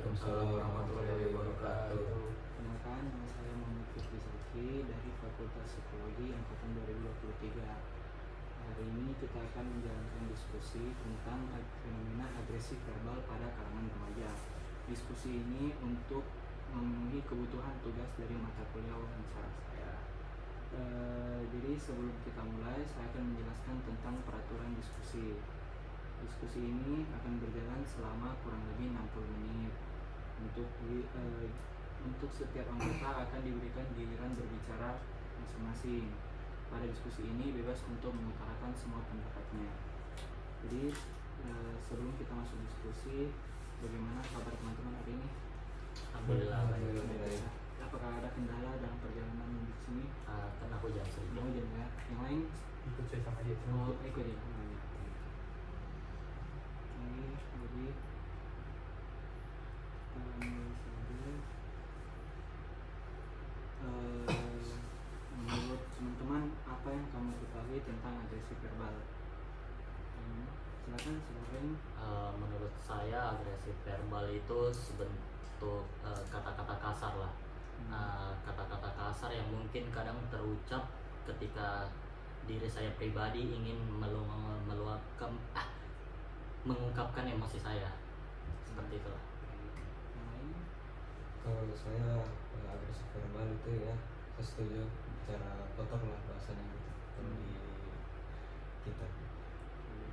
Waalaikumsalam warahmatullahi wabarakatuh. Kenalkan, nama saya Muhammad Fikri Zaki dari Fakultas Psikologi Angkatan 2023. Hari ini kita akan menjalankan diskusi tentang fenomena agresif verbal pada kalangan remaja. Diskusi ini untuk memenuhi kebutuhan tugas dari mata kuliah wawancara saya. Jadi sebelum kita mulai, saya akan menjelaskan tentang peraturan diskusi. Diskusi ini akan berjalan selama kurang lebih 60 menit. Untuk setiap anggota akan diberikan giliran berbicara masing-masing. Pada diskusi ini bebas untuk mengutarakan semua pendapatnya. Jadi sebelum kita masuk diskusi, bagaimana kabar teman-teman hari ini? Alhamdulillah. Apakah ada kendala dalam perjalanan di sini? Kan aku jam sedikit. Mau jam ya. Yang lain ikut saya sama dia. mau ikut ya. Jadi mulai saja. Menurut teman-teman, apa yang kamu ketahui tentang agresi verbal? Silakan. Menurut saya agresif verbal itu sebentuk kata-kata kasar lah. Kata-kata kasar yang mungkin kadang terucap ketika diri saya pribadi ingin mengungkapkan emosi saya, seperti itu. Kalau saya agresif verbal itu ya, saya setuju, bicara kotor lah bahasanya gitu kalau di kita.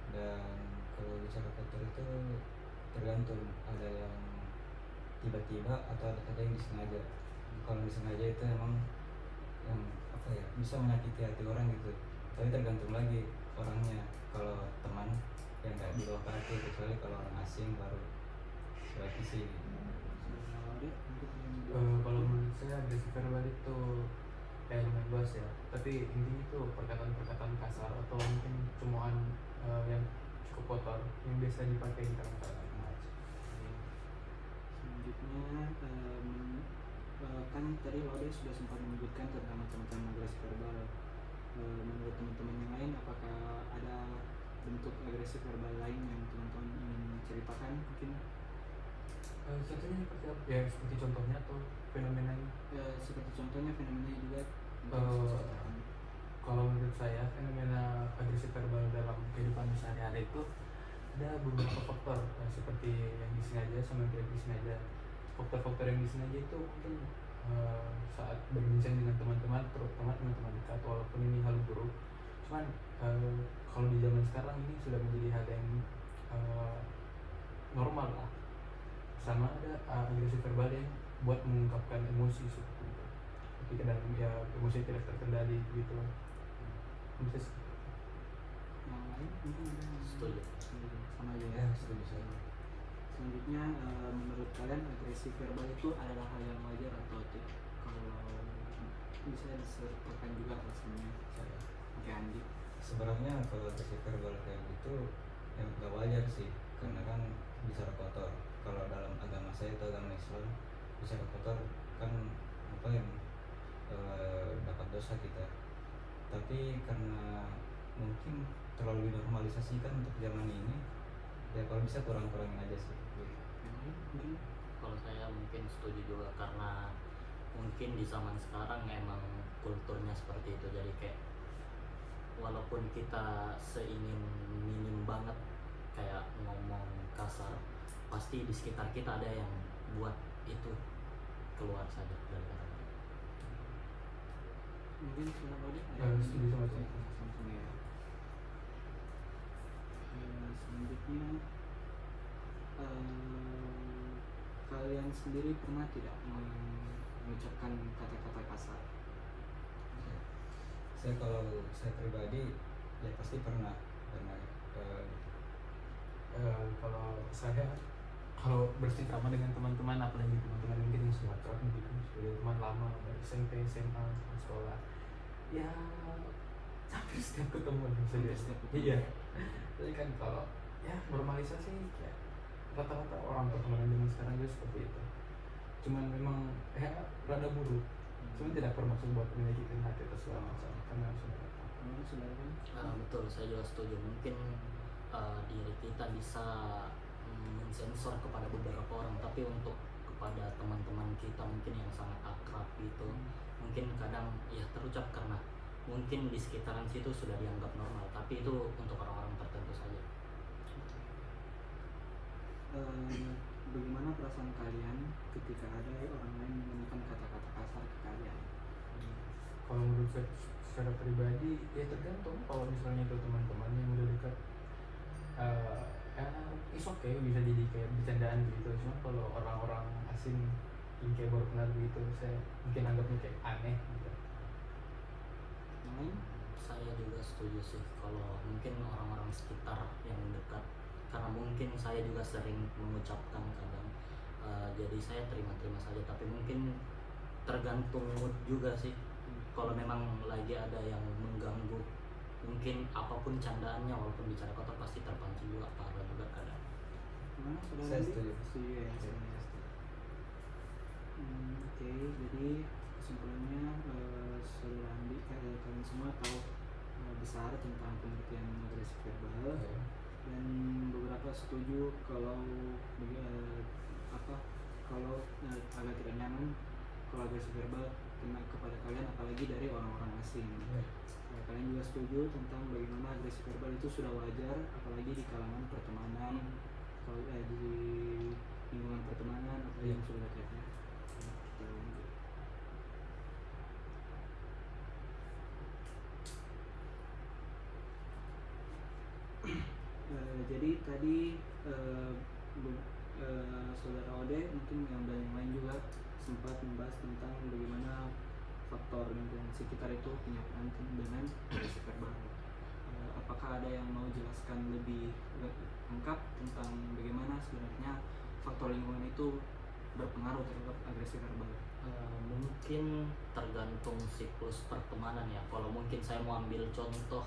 Dan kalau bicara kotor itu tergantung, ada yang tiba-tiba atau ada yang disengaja. Kalau disengaja itu emang yang bisa menyakiti hati orang gitu, tapi tergantung lagi orangnya. Kalau teman yang nggak dibawa ke hati, kecuali kalau orang asing baru berarti sih. Kalau menurut saya agresif verbal itu lumayan luas ya, tapi intinya itu perkataan-perkataan kasar atau mungkin cemoohan yang cukup kotor yang biasa dipakai di kalangan remaja. Selanjutnya, kan tadi Laude sudah sempat menyebutkan tentang macam-macam agresif verbal. Menurut teman-teman yang lain, apakah ada bentuk agresif verbal lain yang teman-teman ingin ceritakan mungkin? Contohnya seperti apa? Ya seperti contohnya atau fenomenanya? Seperti contohnya fenomenanya juga. Kalau menurut saya fenomena agresif verbal dalam kehidupan sehari-hari itu ada beberapa faktor, seperti yang disengaja sama yang tidak disengaja. Faktor-faktor yang disengaja itu mungkin saat berbincang dengan teman-teman, terutama teman-teman dekat, walaupun ini hal buruk. Cuman kalau di zaman sekarang ini sudah menjadi hal yang normal lah. Sama ada agresif verbal yang buat mengungkapkan emosi seperti itu, tapi kadang ya emosi tidak terkendali gitu. Yang lain mungkin ada yang Setuju. sama aja ya. Setuju saya. Selanjutnya, menurut kalian agresif verbal itu adalah hal yang wajar atau tidak? Kalau bisa disertakan juga alasannya, saya pakai Andi. Sebenarnya kalau agresif verbal kayak gitu yang gak wajar sih, karena kan bicara kotor. Kalau dalam agama saya itu agama Islam, bicara kotor kan apa yang dapat dosa kita. Tapi karena mungkin terlalu dinormalisasikan untuk zaman ini, ya kalau bisa kurang-kurangin aja sih. Kalau saya mungkin setuju juga, karena mungkin di zaman sekarang emang kulturnya seperti itu. Jadi kayak walaupun kita seingin minim banget kayak ngomong kasar, pasti di sekitar kita ada yang buat itu keluar saja dari kata. Mungkin Laude Setuju sama saya. ya. Selanjutnya, kalian sendiri pernah tidak mengucapkan kata-kata kasar? Kalau saya pribadi ya pasti pernah. Kalau bersama dengan teman-teman, apalagi teman-teman mungkin yang sudah akrab gitu, sudah teman lama dari SMP, SMA, sekolah, ya hampir setiap ketemu iya. Jadi kan kalau ya normalisasi ya rata-rata orang pertemanan zaman sekarang juga seperti itu. Cuman memang rada buruk. Cuman tidak bermaksud buat menyakitkan hati atau segala macam, karena sudah Betul, saya juga setuju. Mungkin diri kita bisa mensensor kepada beberapa orang, tapi untuk kepada teman-teman kita mungkin yang sangat akrab gitu, mungkin kadang ya terucap karena mungkin di sekitaran situ sudah dianggap normal, tapi itu untuk orang-orang tertentu saja. Bagaimana perasaan kalian ketika ada orang lain menggunakan kata-kata kasar ke kalian? Kalau menurut saya secara pribadi ya tergantung. Kalau misalnya itu teman-teman yang udah dekat, it's okay, bisa jadi kayak bercandaan gitu. Cuma kalau orang-orang asing yang kayak baru kenal gitu, saya mungkin anggapnya kayak aneh gitu. Saya juga setuju sih kalau mungkin orang-orang sekitar yang dekat, karena mungkin saya juga sering mengucapkan kadang, jadi saya terima-terima saja, tapi mungkin tergantung mood juga sih. Kalau memang lagi ada yang mengganggu, mungkin apapun candaannya walaupun bicara kotor pasti terpancing juga, parah juga kadang. Gimana saudara Saya Andi? setuju. Setuju ya, saya setuju. Oke, jadi kesimpulannya saudara Andi, kalian semua tahu besar tentang pengertian agresif verbal, dan beberapa setuju kalau kalau agak tidak nyaman kalau agresif verbal kena kepada kalian, apalagi dari orang-orang asing. Kalian juga setuju tentang bagaimana agresif verbal itu sudah wajar, apalagi di kalangan pertemanan, kalau di lingkungan pertemanan atau yang sudah dekatnya. Kita lanjut. Jadi tadi saudara Ode mungkin dan yang lain juga sempat membahas tentang bagaimana faktor lingkungan sekitar itu punya peran dengan agresif verbal. Apakah ada yang mau jelaskan lebih lengkap tentang bagaimana sebenarnya faktor lingkungan itu berpengaruh terhadap agresif verbal? Mungkin tergantung siklus pertemanan ya. Kalau mungkin saya mau ambil contoh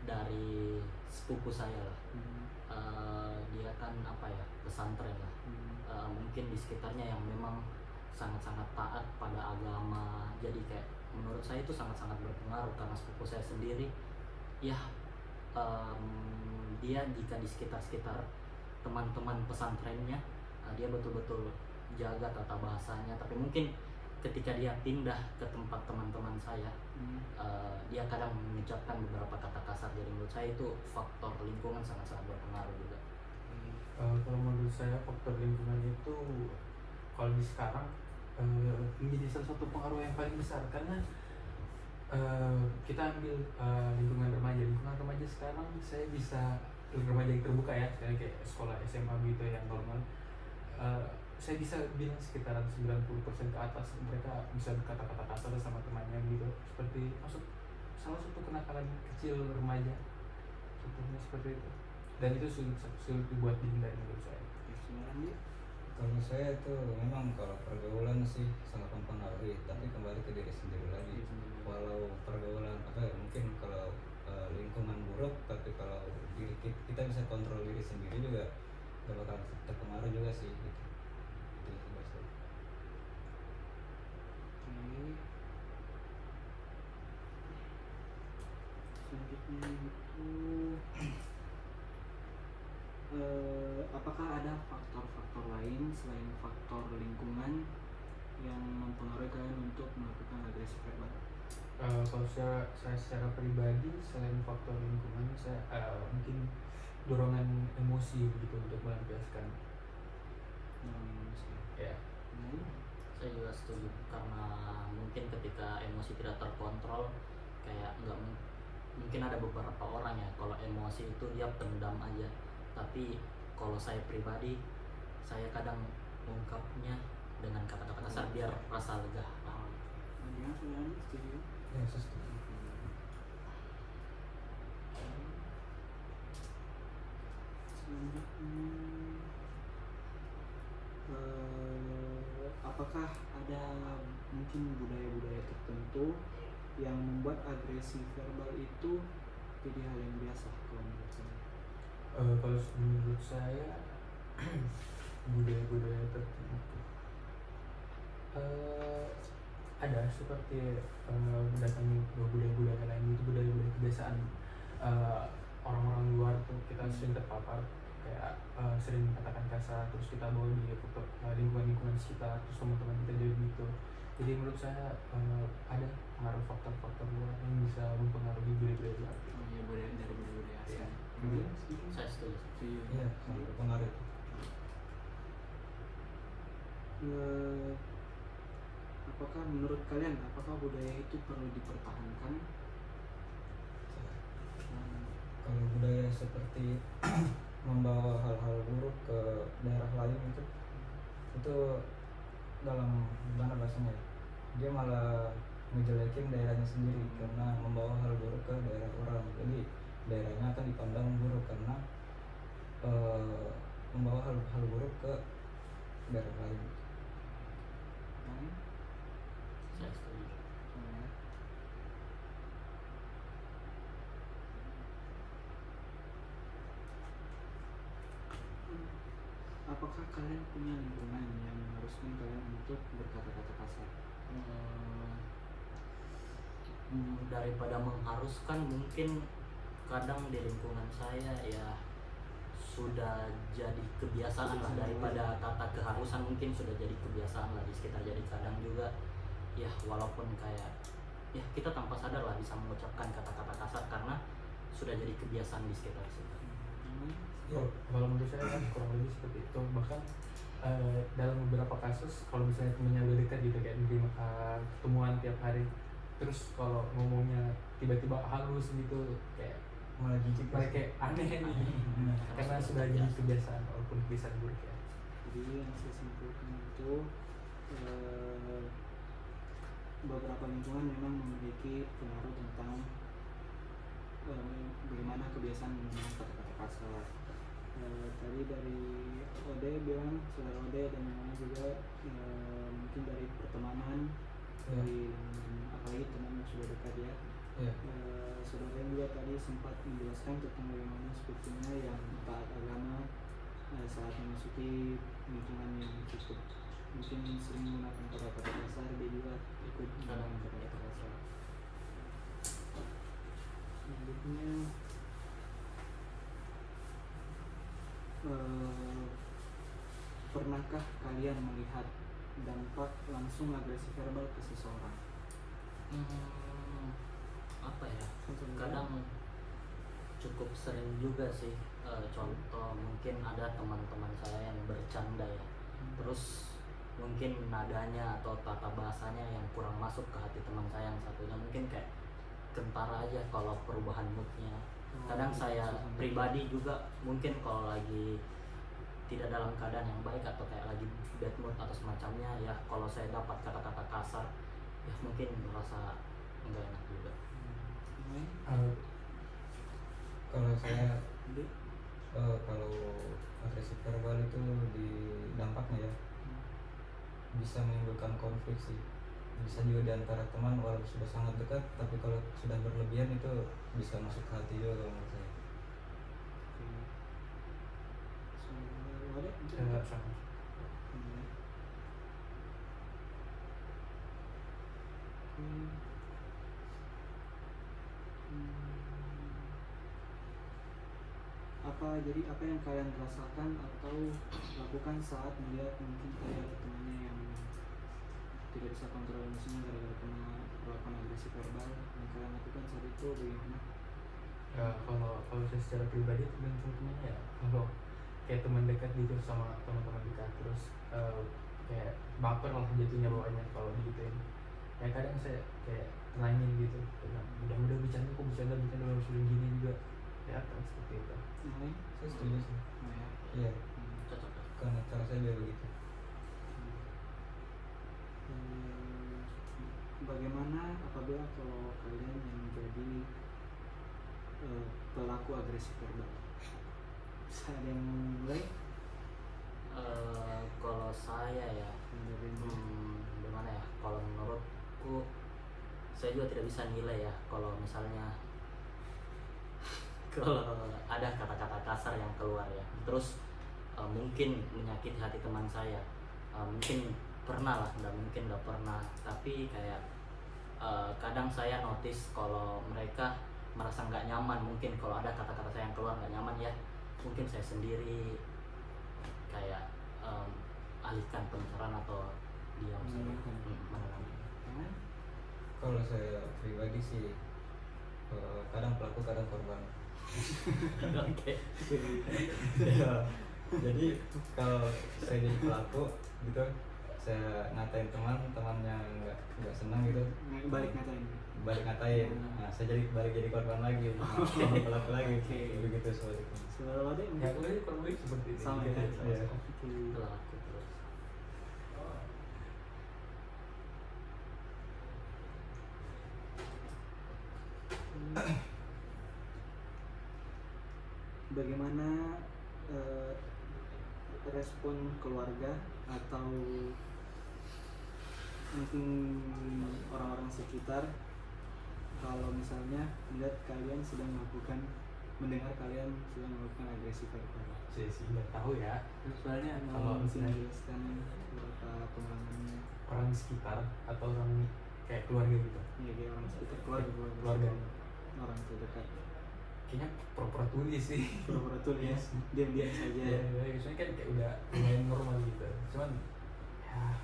dari sepupu saya lah, dia kan pesantren lah, mungkin di sekitarnya yang memang sangat-sangat taat pada agama, jadi kayak menurut saya itu sangat-sangat berpengaruh, karena sepupu saya sendiri ya, dia jika di sekitar teman-teman pesantrennya, dia betul-betul jaga tata bahasanya, tapi mungkin ketika dia pindah ke tempat teman-teman saya, dia kadang mengucapkan beberapa kata kasar. Jadi menurut saya itu faktor lingkungan sangat-sangat berpengaruh juga. Kalau menurut saya faktor lingkungan itu kalau di sekarang menjadi salah satu pengaruh yang paling besar, karena kita ambil lingkungan remaja sekarang, saya bisa remaja yang terbuka ya, sekarang kayak sekolah SMA gitu yang normal, saya bisa bilang sekitaran 90% ke atas mereka bisa berkata-kata kasar sama temannya gitu, seperti salah satu kenakalan kecil remaja, contohnya seperti itu, dan itu sulit dibuat dihindari menurut saya. Kalau saya itu memang kalau pergaulan sih sangat mempengaruhi, tapi kembali ke diri sendiri lagi. Walau pergaulan mungkin kalau lingkungan buruk, tapi kalau kita bisa kontrol diri sendiri juga gak bakal terpengaruh juga sih gitu. Selanjutnya itu apakah ada faktor-faktor lain selain faktor lingkungan yang mempengaruhi kalian untuk melakukan agresif verbal? Kalau saya secara pribadi, selain faktor lingkungan, saya mungkin dorongan emosi begitu untuk melampiaskan. Ya. Saya juga setuju, karena mungkin ketika emosi tidak terkontrol, kayak nggak mungkin ada beberapa orang ya, kalau emosi itu dia pendam aja, tapi kalau saya pribadi, saya kadang mengungkapnya dengan kata-kata kasar biar rasa lega. Dia sudah setuju. Ya, saya setuju. Selanjutnya, apakah ada mungkin budaya-budaya tertentu yang membuat agresi verbal itu jadi hal yang biasa kalau menurut saya? Kalau menurut saya budaya-budaya tertentu ada, seperti mendatangi budaya-budaya lain, itu budaya-budaya kebiasaan orang-orang luar tuh kita sering terpapar, kayak sering katakan kasar, terus kita bawa di lingkungan sekitar, terus teman-teman kita jadi gitu. Jadi menurut saya ada pengaruh faktor-faktor luar yang bisa mempengaruhi budaya-budaya baru. Oh iya, dari budaya Iya. asing. Saya setuju. Iya, sangat berpengaruh. Apakah menurut kalian apakah budaya itu perlu dipertahankan? Kalau budaya seperti membawa hal-hal buruk ke daerah lain itu dalam gimana bahasanya ya? Dia malah ngejelekin daerahnya sendiri karena membawa hal buruk ke daerah orang. Jadi daerahnya akan dipandang buruk karena membawa hal buruk ke daerah lain. Saya setuju. Apakah kalian punya lingkungan yang mengharuskan kalian untuk berkata-kata kasar? Daripada mengharuskan, mungkin kadang di lingkungan saya ya sudah jadi kebiasaan lah, daripada kata keharusan mungkin sudah jadi kebiasaan lah di sekitar. Jadi kadang juga ya walaupun kayak ya kita tanpa sadar lah bisa mengucapkan kata-kata kasar karena sudah jadi kebiasaan di sekitar sini. Kalau menurut saya kan kurang lebih seperti itu. Bahkan dalam beberapa kasus kalau misalnya temennya udah dekat gitu kayak menerima ketemuan tiap hari, terus kalau ngomongnya tiba-tiba halus gitu kayak Malah jijik kayak aneh nih karena sudah jadi kebiasaan walaupun kebiasaan buruk ya. Jadi yang saya simpulkan itu beberapa lingkungan memang memiliki pengaruh tentang bagaimana kebiasaan menggunakan kata-kata kasar. Tadi dari Ode bilang, saudara Ode dan yang lain juga mungkin dari pertemanan, dari apalagi teman yang sudah dekat ya. Saudara yang juga tadi sempat menjelaskan tentang bagaimana sepertinya yang taat agama saat memasuki lingkungan yang cukup mungkin sering menggunakan kata-kata kasar, dia juga ikut menggunakan kata-kata kasar. Selanjutnya pernahkah kalian melihat dampak langsung agresi verbal ke seseorang? Apa ya, kadang cukup sering juga sih. Contoh mungkin ada teman-teman saya yang bercanda ya, terus mungkin nadanya atau tata bahasanya yang kurang masuk ke hati teman saya yang satunya, mungkin kayak kentara aja kalau perubahan moodnya. Kadang saya pribadi juga mungkin kalau lagi tidak dalam keadaan yang baik atau kayak lagi bad mood atau semacamnya ya, kalau saya dapat kata-kata kasar ya mungkin merasa enggak enak juga. Kalau saya kalau agresi verbal itu di dampaknya ya bisa menimbulkan konflik sih, bisa juga di antara teman walaupun sudah sangat dekat, tapi kalau sudah berlebihan itu bisa masuk ke hati juga kalau menurut saya. Sama. Jadi apa yang kalian rasakan atau lakukan saat melihat mungkin kayak temannya yang tidak bisa kontrol emosinya gara-gara kena perlakuan agresi verbal, yang kalian lakukan saat itu bagaimana? Ya, kalau saya secara pribadi tergantung temannya ya. Kalau kayak teman dekat gitu sama teman-teman dekat terus kayak baper lah jatuhnya bawahnya kalau digituin. Ya kadang saya kayak tenangin gitu, mudah-mudahan bercanda harus gini juga ya kan, seperti itu. Saya setuju sih. Iya, Cocok. karena cara saya juga begitu. Bagaimana apabila kalau kalian yang menjadi pelaku agresi verbal? Bisa ada yang mau mulai? Kalau saya ya gimana ya, kalau menurutku saya juga tidak bisa nilai ya kalau misalnya kalau ada kata-kata kasar yang keluar ya, terus mungkin menyakiti hati teman saya, mungkin pernah lah, nggak pernah, tapi kayak kadang saya notice kalau mereka merasa nggak nyaman, mungkin kalau ada kata-kata saya yang keluar nggak nyaman ya, mungkin saya sendiri kayak alihkan pembicaraan atau diam saja. Kan? Kalau saya pribadi sih kadang pelaku kadang korban. Oke. Ya, jadi kalau saya jadi pelaku gitu, saya ngatain temannya nggak senang gitu, Balik ngatain. nah, saya balik jadi korban lagi, jadi pelaku lagi. Oke. Begitu soal itu. Sebelum ada yang Ya, aku kurang lebih seperti itu. sama Gitu. ya. Iya. Oke. Pelaku terus. Bagaimana respon keluarga atau mungkin orang-orang sekitar kalau misalnya melihat kalian sedang mendengar kalian sedang melakukan agresi verbal? Saya sih nggak tahu ya. Soalnya Kalau kalau mungkin misalnya menjelaskan beberapa pengalamannya, orang di sekitar atau orang kayak keluarga gitu, ya kayak orang sekitar Keluarga. orang terdekat. kayaknya pura-pura tulis sih. Pura-pura tuh ya, Yes. diam-diam saja. Ya, soalnya kan kayak udah lumayan normal gitu. Cuman ya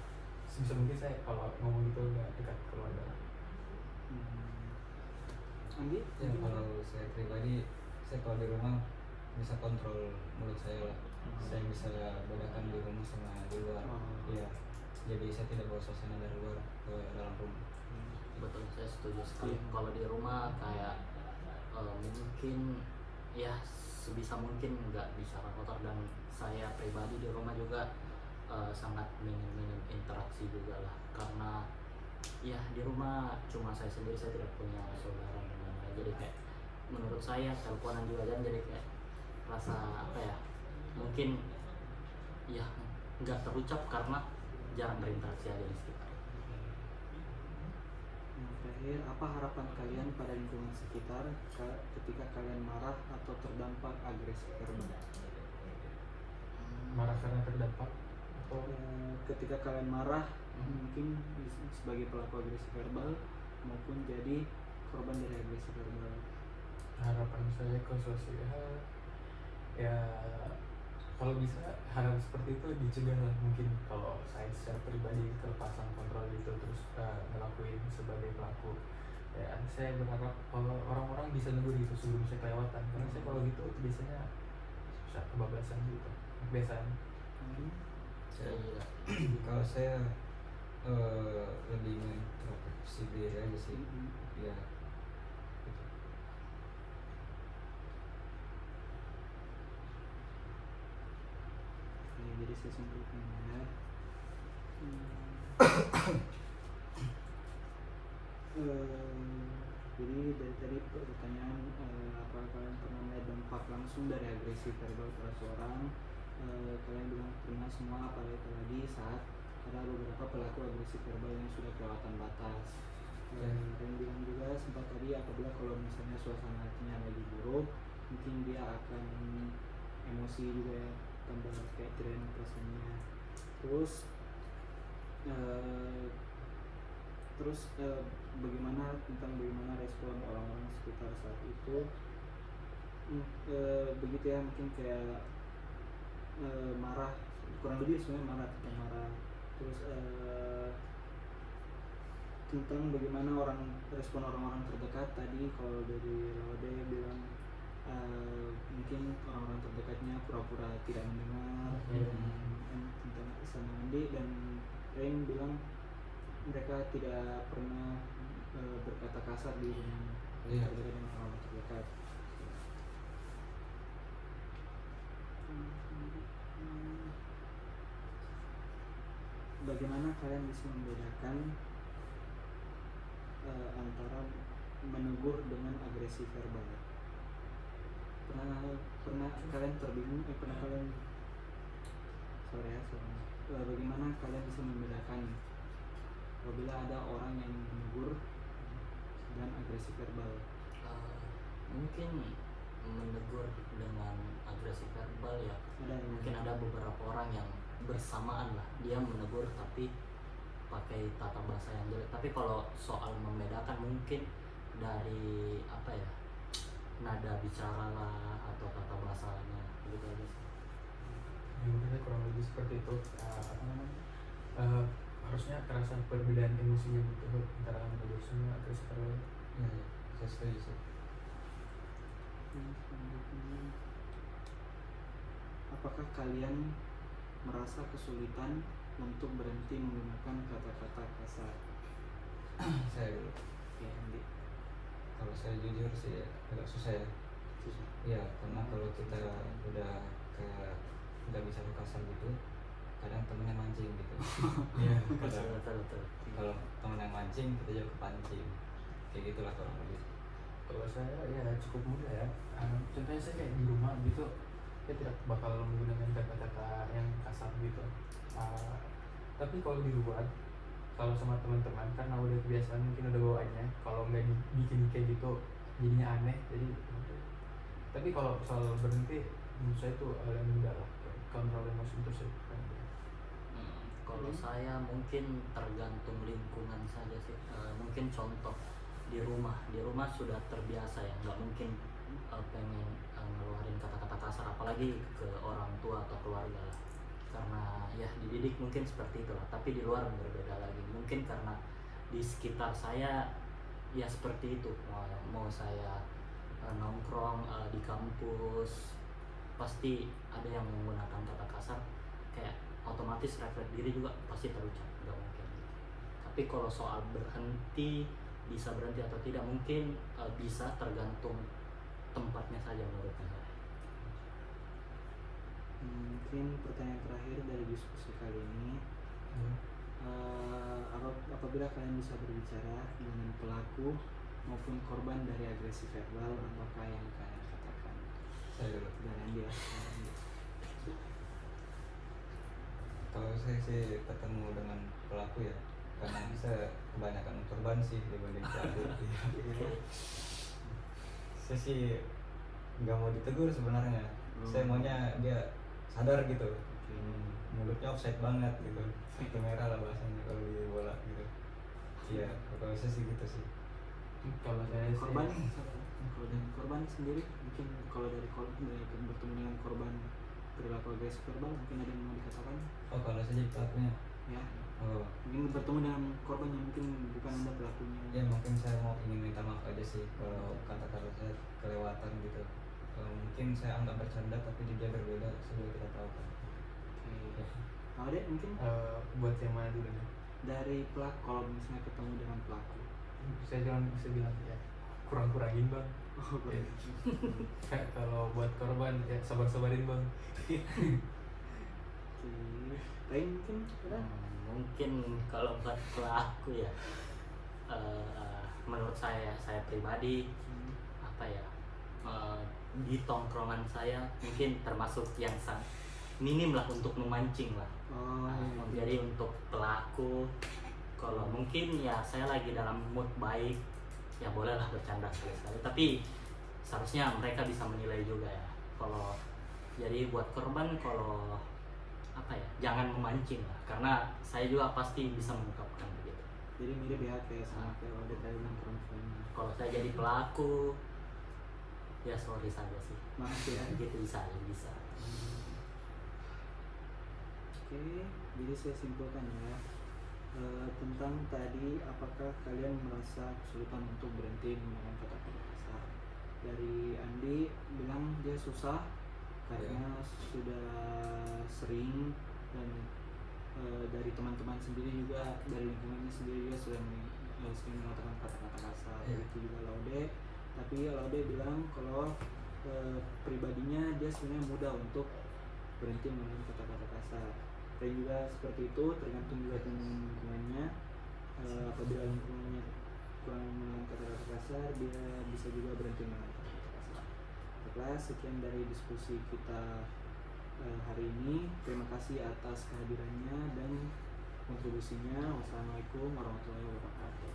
sebisa mungkin saya kalau ngomong gitu nggak dekat keluarga. Andi? Ya kalau saya pribadi, saya kalau di rumah bisa kontrol mulut saya lah. Saya bisa bedakan di rumah sama di luar. Oh. Iya. Jadi saya tidak bawa suasana dari luar ke dalam rumah. Betul, saya setuju sekali. Iya. Kalau di rumah kayak mungkin ya sebisa mungkin nggak bicara kotor, dan saya pribadi di rumah juga sangat minim interaksi juga lah, karena ya di rumah cuma saya sendiri, saya tidak punya saudara dan lain-lain. Jadi kayak menurut saya teleponan juga kan jadi kayak rasa apa ya, mungkin ya nggak terucap karena jarang berinteraksi aja di sekitar. Yang terakhir, apa harapan kalian pada lingkungan sekitar ketika kalian marah atau terdampak agresi verbal? Marah karena terdampak atau Ketika kalian marah, mungkin sebagai pelaku agresi verbal maupun jadi korban dari agresi verbal. harapan saya ke sosial ya kalau bisa hal seperti itu dicegah lah. Mungkin kalau saya secara pribadi kelepasan kontrol itu terus ngelakuin sebagai pelaku, ya saya berharap kalau orang-orang bisa negur gitu sebelum saya kelewatan, karena saya kalau gitu biasanya bisa kebablasan gitu kebiasaan. Saya juga Kalau saya lebih mengintrospeksi diri aja sih. Ya. Gitu. Oke, jadi saya simpulkan ya. Jadi dari tadi pertanyaan, apa kalian pernah melihat dampak langsung dari agresi verbal pada seorang? Kalian bilang pernah semua, apalagi saat ada beberapa pelaku agresi verbal yang sudah kelewatan batas. Dan bilang juga sempat tadi apabila kalau misalnya suasana hatinya lagi buruk, mungkin dia akan emosi juga ya, tambah kayak tren perasaannya. Terus bagaimana respon orang-orang sekitar saat itu? Begitu ya, mungkin kayak marah, kurang lebih sebenarnya marah. Terus tentang bagaimana respon orang-orang terdekat tadi. Kalau dari Laude bilang mungkin orang-orang terdekatnya pura-pura tidak mendengar. Tentang sama Andi dan Rain bilang mereka tidak pernah berkata kasar di rumah terdekat dengan orang terdekat. Bagaimana kalian bisa membedakan antara menegur dengan agresi verbal? Pernah kalian terbingung? Bagaimana kalian bisa membedakan apabila ada orang yang menegur dan agresi verbal? mungkin menegur dengan agresi verbal ya, mungkin ada beberapa orang yang bersamaan lah dia menegur tapi pakai tata bahasa yang jelek. Tapi kalau soal membedakan mungkin dari apa ya, nada bicara lah atau tata bahasanya gitu aja sih. Yang benar kurang lebih seperti itu. Apa namanya? Harusnya terasa perbedaan emosinya gitu antara agresif sama agresif verbal. Ya, ya, saya setuju sih. Selanjutnya, apakah kalian merasa kesulitan untuk berhenti menggunakan kata-kata kasar? Saya dulu. Ya, Andi. Kalau saya jujur sih agak susah ya. Susah. Iya, karena kalau kita udah kayak nggak bisa kasar gitu, kadang temennya mancing gitu. Iya, Betul, kadang betul, betul. kalau temen yang mancing kita juga kepancing. Kayak gitulah kurang lebih. Kalau saya ya cukup mudah ya. Contohnya saya kayak di rumah gitu, saya tidak bakal menggunakan kata-kata yang kasar gitu. Tapi kalau di luar, kalau sama teman-teman karena udah kebiasaan mungkin udah bawaannya, kalau nggak dibikin kayak gitu jadinya aneh. Jadi tapi kalau soal berhenti menurut saya itu hal yang mudah lah, kontrol emosi itu sih. Kalau saya mungkin tergantung lingkungan saja sih. Mungkin contoh di rumah sudah terbiasa ya, nggak mungkin pengen ngeluarin kata-kata kasar apalagi ke orang tua atau keluarga lah, karena ya dididik mungkin seperti itulah. Tapi di luar berbeda lagi, mungkin karena di sekitar saya ya seperti itu. Mau saya nongkrong di kampus pasti ada yang menggunakan kata kasar, kayak otomatis refleks diri juga pasti terucap, nggak mungkin gitu. Tapi kalau soal berhenti, bisa berhenti atau tidak mungkin bisa tergantung tempatnya saja menurut saya. Mungkin pertanyaan terakhir dari diskusi kali ini, apabila kalian bisa berbicara dengan pelaku maupun korban dari agresi verbal, apakah yang kalian katakan? Saya dulu. Dan dia. Kalau saya sih ketemu dengan pelaku ya, karena saya kebanyakan korban sih dibanding pelaku. Saya sih nggak mau ditegur sebenarnya. Saya maunya dia sadar gitu. Mulutnya offside banget gitu. Kartu merah lah bahasanya kalau di bola gitu. Iya, kalau saya sih gitu sih. Kalau saya sih Korban, kalau dari korban sendiri, mungkin kalau dari korban bertemu dengan korban perilaku agresif verbal, mungkin ada yang mau dikatakan? Oh, kalau saya jadi pelakunya. Ya, Oh, mungkin bertemu dengan korban yang mungkin bukan anda pelakunya. ya mungkin saya mau ingin minta maaf aja sih kalau kata-kata saya kelewatan gitu. Mungkin saya anggap bercanda tapi di dia berbeda, saya juga tidak tahu kan. Oke. Nah, Dek, mungkin buat yang mana dulu nih? dari pelaku, kalau misalnya ketemu dengan pelaku. Saya cuma bisa bilang ya kurang-kurangin bang. Ya. Kayak kalau buat korban ya sabar-sabarin bang. Oke. Lain mungkin ada? Mungkin kalau buat pelaku ya, menurut saya pribadi apa ya, di tongkrongan saya mungkin termasuk yang sangat minim lah untuk memancing lah. Jadi untuk pelaku, kalau mungkin ya saya lagi dalam mood baik, ya bolehlah bercanda sekali-sekali. Tapi seharusnya mereka bisa menilai juga ya. Kalau jadi buat korban, kalau apa ya, jangan memancing lah, karena saya juga pasti bisa mengungkapkan begitu. Jadi mirip ya kayak sama kayak Odet tadi bilang perempuan. Kalau saya jadi pelaku, ya sorry saja sih. Maaf ya. Gitu bisa. Oke, jadi saya simpulkan ya, tentang tadi apakah kalian merasa kesulitan untuk berhenti menggunakan kata-kata kasar. Dari Andi bilang dia susah karena sudah sering, dan dari teman-teman sendiri juga, dari lingkungannya sendiri juga sering mengatakan kata-kata kasar. Itu juga Laude, tapi Laude bilang kalau pribadinya dia sebenarnya mudah untuk berhenti menggunakan kata-kata kasar. Dan juga seperti itu, tergantung juga dengan lingkungannya. Apabila lingkungannya kurang menggunakan kata-kata kasar, dia bisa juga berhenti menggunakan kata-kata kasar. Baiklah, sekian dari diskusi kita hari ini. Terima kasih atas kehadirannya dan kontribusinya. Wassalamualaikum warahmatullahi wabarakatuh.